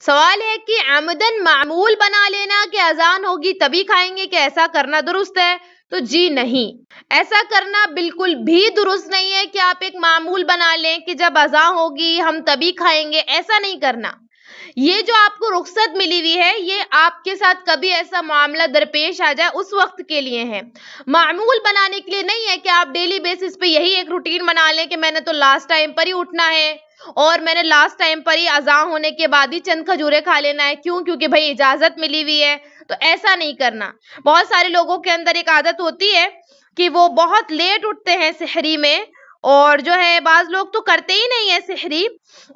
سوال ہے کہ عمدن معمول بنا لینا کہ اذان ہوگی تبھی کھائیں گے، کہ ایسا کرنا درست ہے؟ تو جی نہیں، ایسا کرنا بالکل بھی درست نہیں ہے کہ آپ ایک معمول بنا لیں کہ جب اذان ہوگی ہم تبھی کھائیں گے، ایسا نہیں کرنا۔ یہ جو آپ کو رخصت ملی ہوئی ہے، یہ آپ کے ساتھ کبھی ایسا معاملہ درپیش آ جائے اس وقت کے لیے ہے، معمول بنانے کے لیے نہیں ہے کہ آپ ڈیلی بیسس پہ یہی ایک روٹین بنا لیں کہ میں نے تو لاسٹ ٹائم پر ہی اٹھنا ہے اور میں نے لاسٹ ٹائم پر ہی اذان ہونے کے بعد ہی چند کھجورے کھا لینا ہے۔ کیوں؟ کیونکہ بھائی اجازت ملی ہوئی ہے۔ تو ایسا نہیں کرنا۔ بہت سارے لوگوں کے اندر ایک عادت ہوتی ہے کہ وہ بہت لیٹ اٹھتے ہیں سحری میں، اور جو ہے بعض لوگ تو کرتے ہی نہیں ہیں سحری،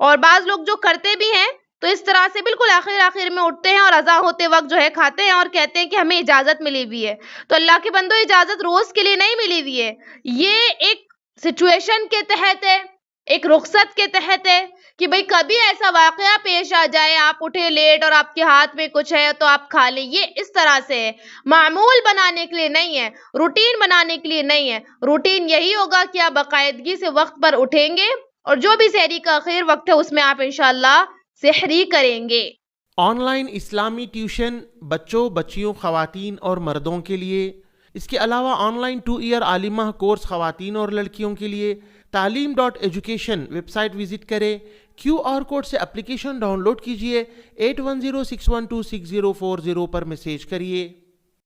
اور بعض لوگ جو کرتے بھی ہیں تو اس طرح سے بالکل آخر میں اٹھتے ہیں اور اذان ہوتے وقت جو ہے کھاتے ہیں اور کہتے ہیں کہ ہمیں اجازت ملی ہوئی ہے۔ تو اللہ کے بندو، اجازت روز کے لیے نہیں ملی ہوئی ہے، یہ ایک سچویشن کے تحت ہے، ایک رخصت کے تحت ہے کہ بھئی کبھی ایسا واقعہ پیش آ جائے، آپ اٹھے لیٹ اور آپ کے ہاتھ میں کچھ ہے تو آپ کھا لیں، یہ اس طرح سے ہے، معمول بنانے کے لیے نہیں ہے، روٹین بنانے کے لیے نہیں ہے۔ روٹین یہی ہوگا کہ آپ باقاعدگی سے وقت پر اٹھیں گے اور جو بھی سحری کا آخر وقت ہے اس میں آپ انشاءاللہ سحری کریں گے۔ آن لائن اسلامی ٹیوشن بچوں، بچیوں، خواتین اور مردوں کے لیے، اس کے علاوہ آن لائن 2 ایئر عالمہ کورس خواتین اور لڑکیوں کے لیے تعلیم.ایجوکیشن ویب سائٹ وزٹ کریں، QR کوڈ سے اپلیکیشن ڈاؤن لوڈ کیجئے، 8106126040 پر میسیج کریے۔